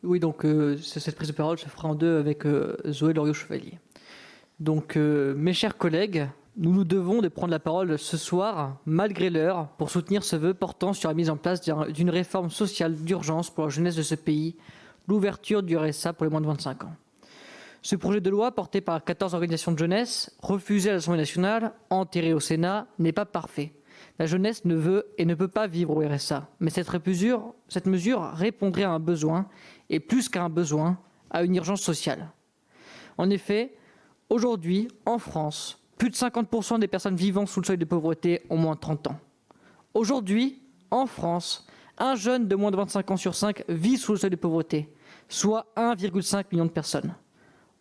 Oui, donc cette prise de parole se fera en deux avec Zoé Loriot-Chevalier. Donc, mes chers collègues, nous nous devons de prendre la parole ce soir, malgré l'heure, pour soutenir ce vœu portant sur la mise en place d'une réforme sociale d'urgence pour la jeunesse de ce pays, l'ouverture du RSA pour les moins de 25 ans. Ce projet de loi, porté par 14 organisations de jeunesse, refusé à l'Assemblée nationale, enterré au Sénat, n'est pas parfait. La jeunesse ne veut et ne peut pas vivre au RSA, mais cette mesure répondrait à un besoin, et plus qu'à un besoin, à une urgence sociale. En effet, aujourd'hui, en France, plus de 50% des personnes vivant sous le seuil de pauvreté ont moins de 30 ans. Aujourd'hui, en France, un jeune de moins de 25 ans sur 5 vit sous le seuil de pauvreté, soit 1,5 million de personnes.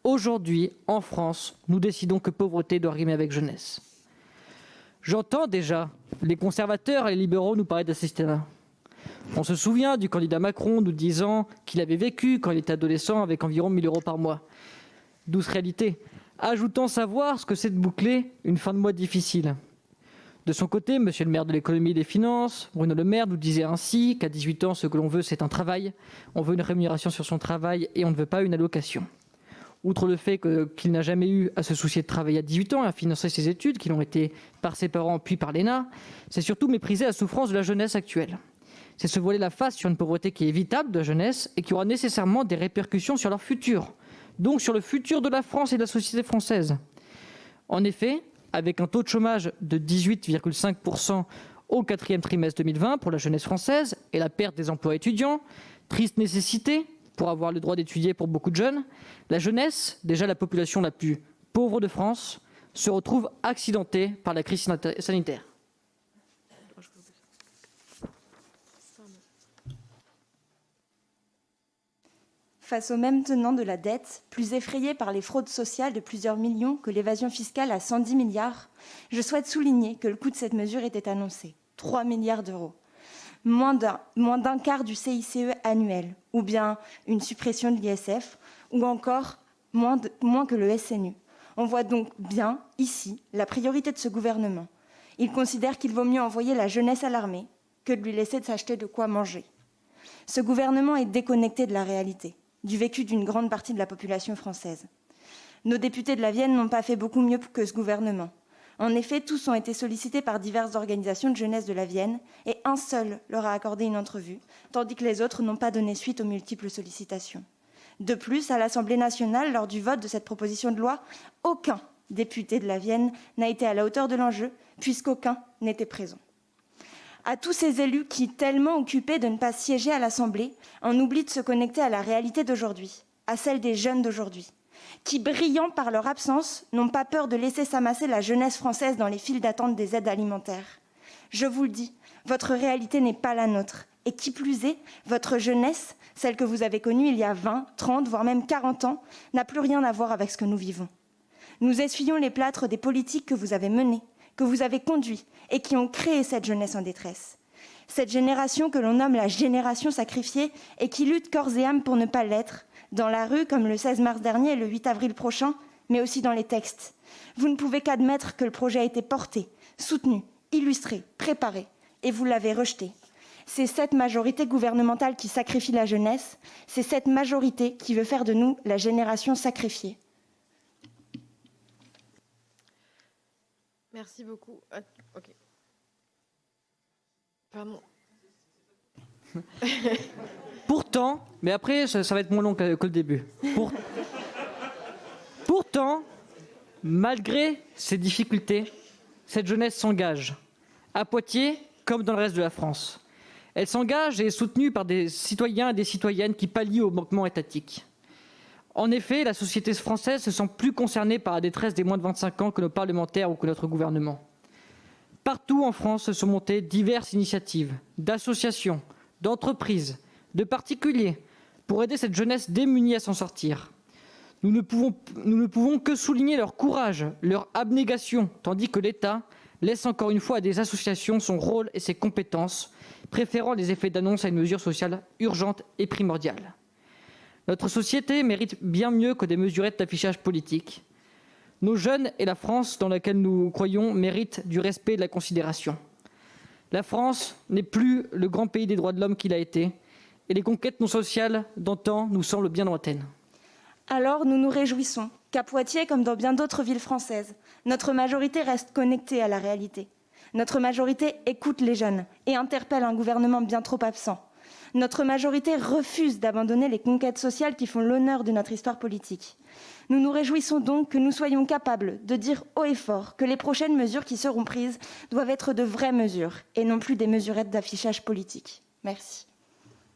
Aujourd'hui, en France, nous décidons que pauvreté doit rimer avec jeunesse. J'entends déjà les conservateurs et les libéraux nous parler d'assistanat. On se souvient du candidat Macron nous disant qu'il avait vécu quand il était adolescent avec environ 1 000 € par mois. Douce réalité. Ajoutons savoir ce que c'est de boucler une fin de mois difficile. De son côté, monsieur le maire de l'économie et des finances, Bruno Le Maire, nous disait ainsi qu'à 18 ans, ce que l'on veut, c'est un travail. On veut une rémunération sur son travail et on ne veut pas une allocation. Outre le fait qu'il n'a jamais eu à se soucier de travailler à 18 ans et à financer ses études, qui l'ont été par ses parents puis par l'ENA, c'est surtout mépriser la souffrance de la jeunesse actuelle. C'est se voiler la face sur une pauvreté qui est évitable de la jeunesse et qui aura nécessairement des répercussions sur leur futur, donc sur le futur de la France et de la société française. En effet, avec un taux de chômage de 18,5% au 4e trimestre 2020 pour la jeunesse française et la perte des emplois étudiants, triste nécessité pour avoir le droit d'étudier pour beaucoup de jeunes, la jeunesse, déjà la population la plus pauvre de France, se retrouve accidentée par la crise sanitaire. Face aux mêmes tenants de la dette, plus effrayés par les fraudes sociales de plusieurs millions que l'évasion fiscale à 110 milliards, je souhaite souligner que le coût de cette mesure était annoncé, 3 milliards d'euros. Moins d'un quart du CICE annuel, ou bien une suppression de l'ISF, ou encore moins que le SNU. On voit donc bien, ici, la priorité de ce gouvernement. Il considère qu'il vaut mieux envoyer la jeunesse à l'armée que de lui laisser s'acheter de quoi manger. Ce gouvernement est déconnecté de la réalité, du vécu d'une grande partie de la population française. Nos députés de la Vienne n'ont pas fait beaucoup mieux que ce gouvernement. En effet, tous ont été sollicités par diverses organisations de jeunesse de la Vienne et un seul leur a accordé une entrevue, tandis que les autres n'ont pas donné suite aux multiples sollicitations. De plus, à l'Assemblée nationale, lors du vote de cette proposition de loi, aucun député de la Vienne n'a été à la hauteur de l'enjeu, puisqu'aucun n'était présent. À tous ces élus qui, tellement occupés de ne pas siéger à l'Assemblée, en oublient de se connecter à la réalité d'aujourd'hui, à celle des jeunes d'aujourd'hui, qui, brillants par leur absence, n'ont pas peur de laisser s'amasser la jeunesse française dans les files d'attente des aides alimentaires. Je vous le dis, votre réalité n'est pas la nôtre. Et qui plus est, votre jeunesse, celle que vous avez connue il y a 20, 30, voire même 40 ans, n'a plus rien à voir avec ce que nous vivons. Nous essuyons les plâtres des politiques que vous avez menées, que vous avez conduites et qui ont créé cette jeunesse en détresse. Cette génération que l'on nomme la génération sacrifiée et qui lutte corps et âme pour ne pas l'être, dans la rue comme le 16 mars dernier et le 8 avril prochain, mais aussi dans les textes. Vous ne pouvez qu'admettre que le projet a été porté, soutenu, illustré, préparé, et vous l'avez rejeté. C'est cette majorité gouvernementale qui sacrifie la jeunesse, c'est cette majorité qui veut faire de nous la génération sacrifiée. Merci beaucoup. Ok. Pardon. Pourtant, mais après ça va être moins long que le début. Pourtant, malgré ces difficultés, cette jeunesse s'engage, à Poitiers comme dans le reste de la France. Elle s'engage et est soutenue par des citoyens et des citoyennes qui pallient au manquement étatique. En effet, la société française se sent plus concernée par la détresse des moins de 25 ans que nos parlementaires ou que notre gouvernement. Partout en France se sont montées diverses initiatives d'associations, d'entreprises, de particuliers pour aider cette jeunesse démunie à s'en sortir. Nous ne pouvons que souligner leur courage, leur abnégation, tandis que l'État laisse encore une fois à des associations son rôle et ses compétences, préférant les effets d'annonce à une mesure sociale urgente et primordiale. Notre société mérite bien mieux que des mesurettes d'affichage politique. Nos jeunes et la France dans laquelle nous croyons méritent du respect et de la considération. La France n'est plus le grand pays des droits de l'homme qu'il a été, et les conquêtes non sociales d'antan nous semblent bien lointaines. Alors nous nous réjouissons qu'à Poitiers, comme dans bien d'autres villes françaises, notre majorité reste connectée à la réalité. Notre majorité écoute les jeunes et interpelle un gouvernement bien trop absent. Notre majorité refuse d'abandonner les conquêtes sociales qui font l'honneur de notre histoire politique. Nous nous réjouissons donc que nous soyons capables de dire haut et fort que les prochaines mesures qui seront prises doivent être de vraies mesures et non plus des mesurettes d'affichage politique. Merci.